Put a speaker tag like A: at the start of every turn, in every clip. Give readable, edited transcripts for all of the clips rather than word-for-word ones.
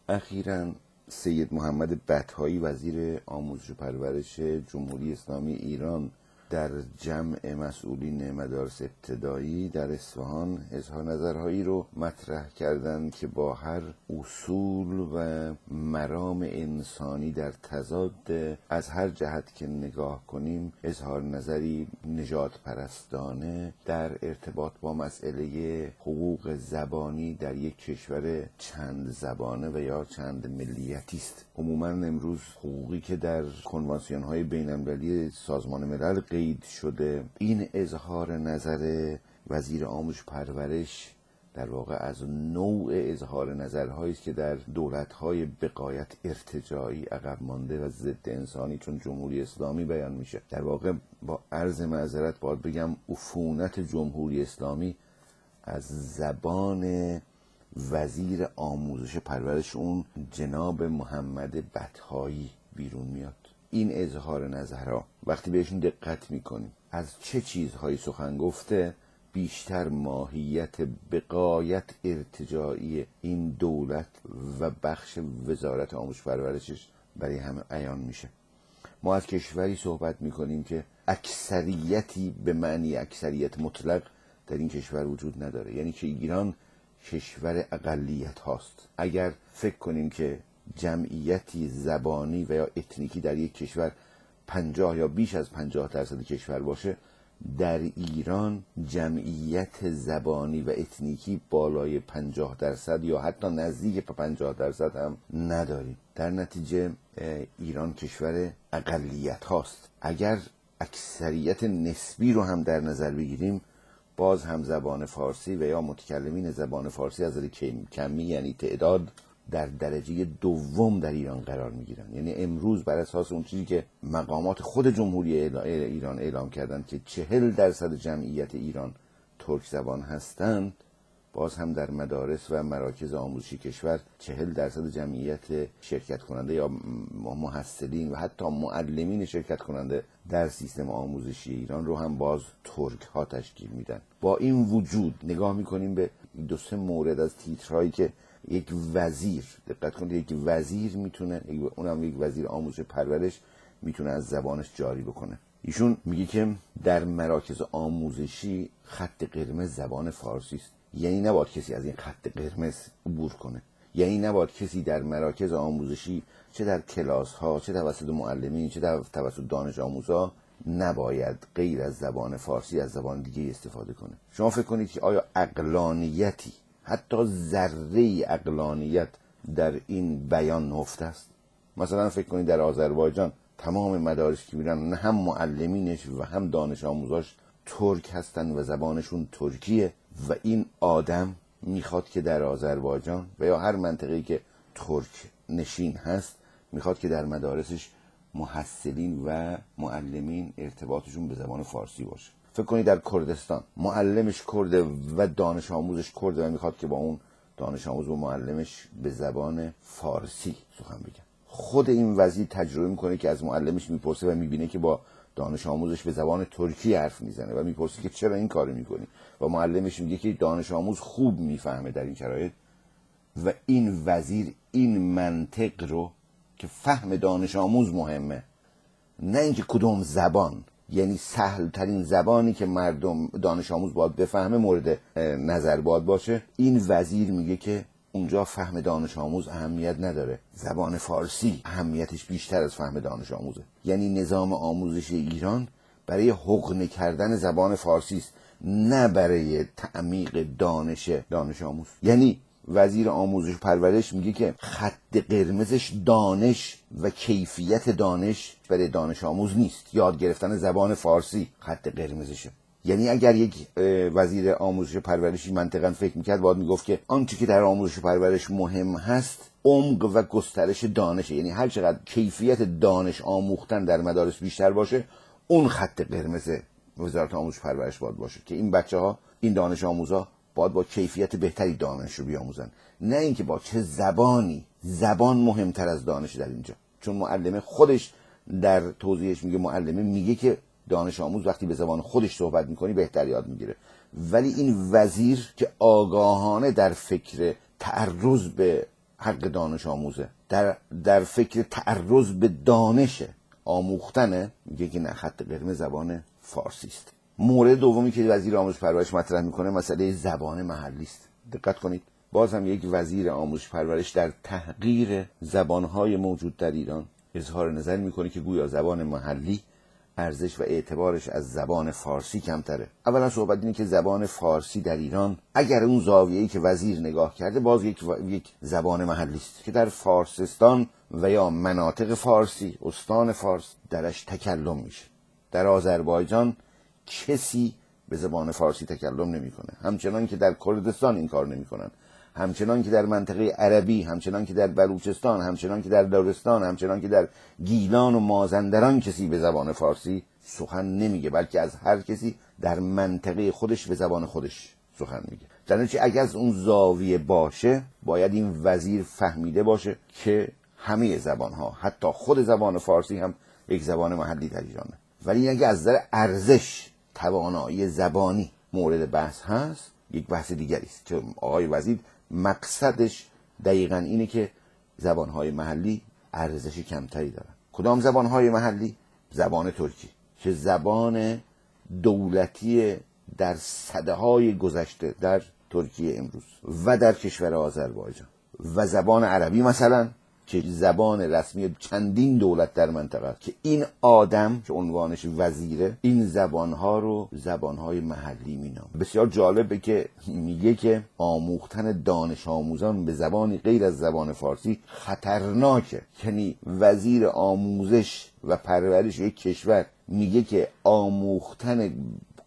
A: اخیراً سید محمد بطحایی وزیر آموزش و پرورش جمهوری اسلامی ایران در جمع مسئولین مدارس ابتدایی در اصفهان اظهار نظرهایی رو مطرح کردند که با هر اصول و مرام انسانی در تضاد، از هر جهت که نگاه کنیم اظهار نظری نژاد پرستانه در ارتباط با مسئله حقوق زبانی در یک کشور چند زبانه و یا چند ملیتی است. عموما امروز حقوقی که در کنوانسیون‌های بین‌المللی سازمان ملل قید شده، این اظهار نظر وزیر آموزش پرورش در واقع از نوع اظهار نظرهایی است که در دولت‌های بغایت ارتجاعی عقب مانده و ضد انسانی چون جمهوری اسلامی بیان میشه. در واقع با عرض معذرت باید بگم عفونت جمهوری اسلامی از زبان وزیر آموزش پرورش اون جناب محمد بطحایی بیرون میاد. این اظهار نظرها وقتی بهشون دقت میکنیم از چه چیزهایی سخن گفته، بیشتر ماهیت بغایت ارتجاعی این دولت و بخش وزارت آموزش پرورشش برای همه عیان میشه. ما از کشوری صحبت میکنیم که اکثریتی به معنی اکثریت مطلق در این کشور وجود نداره، یعنی که ایران کشور اقلیت هاست. اگر فکر کنیم که جمعیتی زبانی و یا اتنیکی در یک کشور 50 یا بیش از 50% کشور باشه، در ایران جمعیت زبانی و اتنیکی بالای 50% یا حتی نزدیک به 50% هم نداریم. در نتیجه ایران کشور اقلیت هاست. اگر اکثریت نسبی رو هم در نظر بگیریم، باز هم زبان فارسی و یا متکلمین زبان فارسی از نظر کمی یعنی تعداد در درجه دوم در ایران قرار میگیرن. یعنی امروز بر اساس اون چیزی که مقامات خود جمهوری ایران اعلام کردند که 40% جمعیت ایران ترک زبان هستند، باز هم در مدارس و مراکز آموزشی کشور 40% جمعیت شرکت کننده یا محصلین و حتی معلمین شرکت کننده در سیستم آموزشی ایران رو هم باز ترک ها تشکیل میدن. با این وجود نگاه میکنیم به 2-3 مورد از تیترهایی که یک وزیر، دقت کنید، یک وزیر میتونه، اونم یک وزیر آموزش پرورش میتونه از زبانش جاری بکنه. ایشون میگه که در مراکز آموزشی خط قرمز زبان فارسی است. یعنی نباید کسی از این خط قرمز عبور کنه. یعنی نباید کسی در مراکز آموزشی، چه در کلاس ها، چه توسط معلمین، چه توسط دانش آموزا، نباید غیر از زبان فارسی از زبان دیگه استفاده کنه. شما فکر کنید که آیا عقلانیتی، حتی ذره عقلانیت در این بیان نهفته است؟ مثلا فکر کنید در آذربایجان تمام مدارس که میرن هم معلمینش و هم دانش آموزاش ترک هستن و زبانشون ترکیه و این آدم میخواد که در آذربایجان و یا هر منطقه‌ای که ترک نشین هست میخواد که در مدارسش محصلین و معلمین ارتباطشون به زبان فارسی باشه. فکر کنید در کردستان معلمش کرده و دانش آموزش کرده و میخواد که با اون دانش آموز و معلمش به زبان فارسی سخن بگن. خود این وزیر تجربه میکنه که از معلمش میپرسه و میبینه که با دانش آموزش به زبان ترکی حرف میزنه و میپرسه که چرا این کارو میکنی و معلمش میگه که دانش آموز خوب میفهمه در این شرایط. و این وزیر این منطق رو که فهم دانش آموز مهمه، نه اینکه کدوم زبان، یعنی سهل ترین زبانی که مردم دانش آموز باید بفهمه مورد نظر باید باشه، این وزیر میگه که اونجا فهم دانش آموز اهمیت نداره، زبان فارسی اهمیتش بیشتر از فهم دانش آموزه. یعنی نظام آموزشی ایران برای حقن کردن زبان فارسی است، نه برای تعمیق دانش آموز. یعنی وزیر آموزش پرورش میگه که خط قرمزش دانش و کیفیت دانش برای دانش آموز نیست، یاد گرفتن زبان فارسی خط قرمزشه. یعنی اگر یک وزیر آموزش پرورشی منطقاً فکر میکرد باید میگفت که آنچه که در آموزش پرورش مهم هست عمق و گسترش دانشه. یعنی هر چقدر کیفیت دانش آموختن در مدارس بیشتر باشه، اون خط قرمز وزارت آموزش پرورش باید باشه که این بچه‌ها، این دانش آموزا باید با کیفیت بهتری دانش رو بیاموزن، نه اینکه با چه زبانی. زبان مهمتر از دانش در اینجا، چون معلم خودش در توضیحش میگه، معلمه میگه که دانش آموز وقتی به زبان خودش صحبت میکنی بهتر یاد میگیره. ولی این وزیر که آگاهانه در فکر تعرض به حق دانش آموزه، در فکر تعرض به دانش آموختنه، میگه که نه، خط قرمز زبان فارسی است. مورد دومی که وزیر آموزش پرورش مطرح میکنه مسئله زبان محلی است. دقت کنید، باز هم یک وزیر آموزش پرورش در تحقیر زبانهای موجود در ایران اظهار نظر میکنه که گویا زبان محلی ارزش و اعتبارش از زبان فارسی کمتره. اولا صحبت اینه که زبان فارسی در ایران، اگر اون زاویه‌ای که وزیر نگاه کرده، باز یک زبان محلی است که در فارسستان و یا مناطق فارسی، استان فارس، درش تکلم میشه. در آذربایجان کسی به زبان فارسی تکلم نمیکنه، همچنان که در کردستان این کار نمیکنن، همچنان که در منطقه عربی، همچنان که در بلوچستان، همچنان که در لرستان، همچنان که در گیلان و مازندران کسی به زبان فارسی سخن نمیگه، بلکه از هر کسی در منطقه خودش به زبان خودش سخن میگه. چنانچه اگر از اون زاویه باشه، باید این وزیر فهمیده باشه که همه زبانها، حتی خود زبان فارسی هم یک زبان محلی در ایرانه. ولی اگه از نظر ارزش، توانایی زبانی مورد بحث هست، یک بحث دیگری است که آقای وزیر مقصدش دقیقاً اینه که زبانهای محلی ارزش کمتری دارن. کدام زبانهای محلی؟ زبان ترکی که زبان دولتی در سده‌های گذشته در ترکیه امروز و در کشور آذربایجان، و زبان عربی مثلا که زبان رسمی چندین دولت در منطقه، که این آدم که عنوانش وزیره این زبانها رو زبانهای محلی مینامه. بسیار جالبه که میگه که آموختن دانش آموزان به زبانی غیر از زبان فارسی خطرناکه. یعنی وزیر آموزش و پرورش یک کشور میگه که آموختن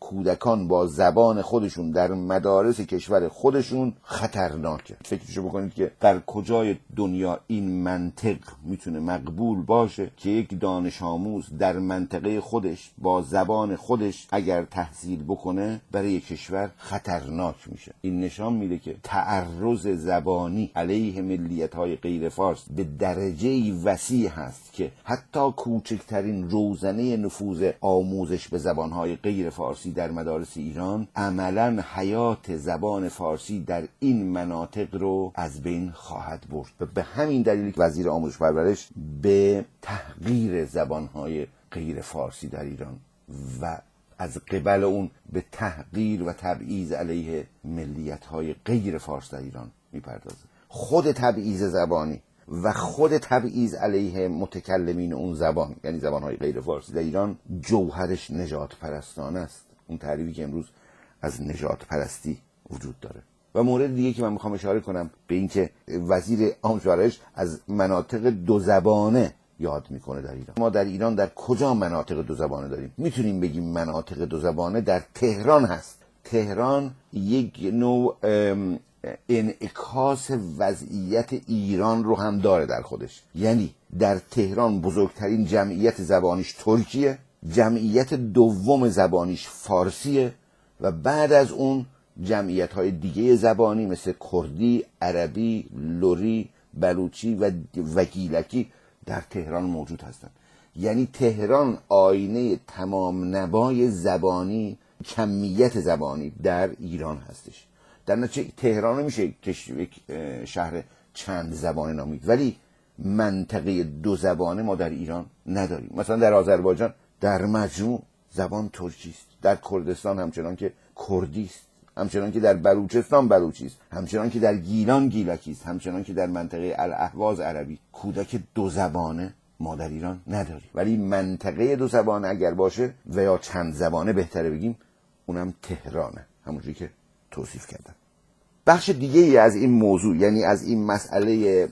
A: کودکان با زبان خودشون در مدارس کشور خودشون خطرناکه. فکرشو بکنید که در کجای دنیا این منطق میتونه مقبول باشه که یک دانش آموز در منطقه خودش با زبان خودش اگر تحصیل بکنه برای کشور خطرناک میشه. این نشان میده که تعرض زبانی علیه ملیت‌های غیر فارس به درجه‌ای وسیع هست که حتی کوچکترین روزنه نفوذ آموزش به زبان‌های غیر فارسی در مدارس ایران عملاً حیات زبان فارسی در این مناطق رو از بین خواهد برد. و به همین دلیل وزیر آموزش پرورش به تحقیر زبانهای غیر فارسی در ایران و از قبل اون به تحقیر و تبعیض علیه ملیت‌های غیر فارس در ایران میپردازه. خود تبعیض زبانی و خود تبعیض علیه متکلمین اون زبان، یعنی زبانهای غیر فارسی در ایران، جوهرش نژاد پرستانه است. اون تعریفی که امروز از نژاد پرستی وجود داره. و مورد دیگه که من میخوام اشاره کنم به این که وزیر آموزش پرورش از مناطق دو زبانه یاد میکنه در ایران. ما در ایران در کجا مناطق دو زبانه داریم؟ میتونیم بگیم مناطق دو زبانه در تهران هست. تهران یک نوع انعکاس وضعیت ایران رو هم داره در خودش. یعنی در تهران بزرگترین جمعیت زبانیش ترکیه، جمعیت دوم زبانیش فارسیه و بعد از اون جمعیت‌های دیگه زبانی مثل کردی، عربی، لری، بلوچی و گیلکی در تهران موجود هستند. یعنی تهران آینه تمام نوای زبانی، کمیت زبانی در ایران هستش. در نتیجه تهران رو میشه یک شهر چند زبانه نامید، ولی منطقه دو زبانه ما در ایران نداریم. مثلا در آذربایجان در مجموع زبان ترکی است، در کردستان همچنان که کردی است، همچنان که در بلوچستان بلوچی است، همچنان که در گیلان گیلکی است، همچنان که در منطقه الاهواز عربی. کودک دو زبانه ما در ایران نداریم. ولی منطقه دو زبانه اگر باشه و یا چند زبانه بهتره بگیم، اونم تهرانه، همونجوری که توصیف کردم. بخش دیگه ای از این موضوع، یعنی از این مسئله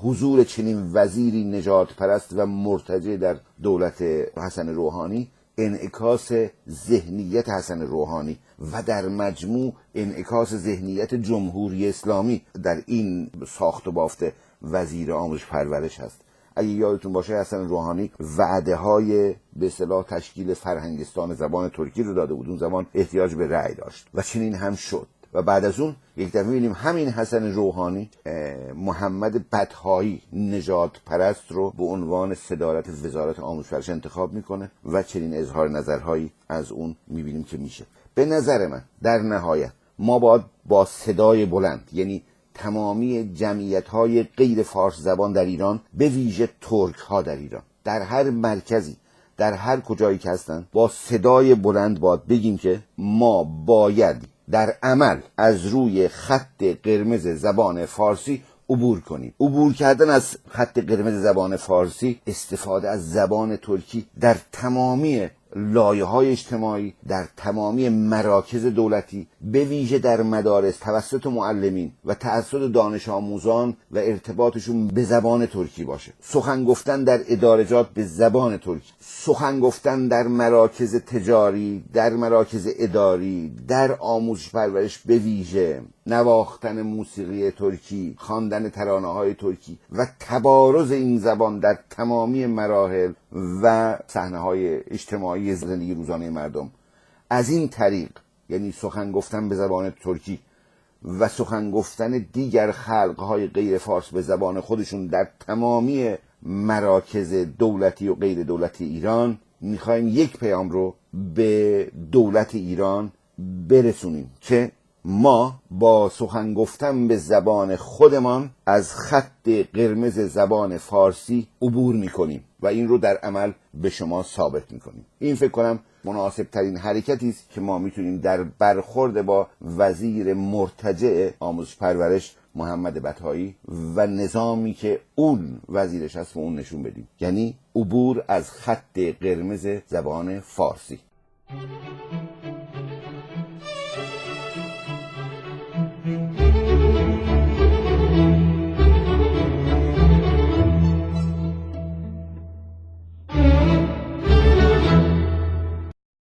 A: حضور چنین وزیری نژاد پرست و مرتجع در دولت حسن روحانی، انعکاس ذهنیت حسن روحانی و در مجموع انعکاس ذهنیت جمهوری اسلامی در این ساخت و بافت وزیر آموزش پرورش هست. اگه یادتون باشه حسن روحانی وعده های به اصطلاح تشکیل فرهنگستان زبان ترکی رو داده بود. اون زمان احتیاج به رأی داشت و چنین هم شد و بعد از اون یک دفعه می‌بینیم همین حسن روحانی محمد بطحایی نژاد پرست رو به عنوان صدارت وزارت آموزش و پرورش انتخاب میکنه و چنین اظهار نظرهایی از اون می‌بینیم که میشه. به نظر من در نهایت ما باید با صدای بلند، یعنی تمامی جمعیت‌های غیر فارس زبان در ایران، به ویژه ترک‌ها در ایران، در هر مرکزی، در هر کجایی که هستن، با صدای بلند باید بگیم که ما باید در عمل از روی خط قرمز زبان فارسی عبور کنیم. عبور کردن از خط قرمز زبان فارسی، استفاده از زبان ترکی در تمامی لایه‌های اجتماعی، در تمامی مراکز دولتی، به ویژه در مدارس توسط معلمین و توسط دانش آموزان و ارتباطشون به زبان ترکی باشه. سخن گفتن در ادارجات به زبان ترکی، سخن گفتن در مراکز تجاری، در مراکز اداری، در آموزش پرورش به ویژه، نواختن موسیقی ترکی، خواندن ترانه‌های ترکی و تبارز این زبان در تمامی مراحل و صحنه‌های اجتماعی زندگی روزانه مردم. از این طریق، یعنی سخن گفتن به زبان ترکی و سخن گفتن دیگر خلق‌های غیر فارس به زبان خودشون در تمامی مراکز دولتی و غیر دولتی ایران، می‌خوایم یک پیام رو به دولت ایران برسونیم که ما با سخن گفتن به زبان خودمان از خط قرمز زبان فارسی عبور میکنیم و این رو در عمل به شما ثابت میکنیم. این فکر کنم مناسب ترین حرکتی است که ما میتونیم در برخورد با وزیر مرتجع آموزش پرورش محمد بطحایی و نظامی که اون وزیرش هست و اون نشون بدیم، یعنی عبور از خط قرمز زبان فارسی.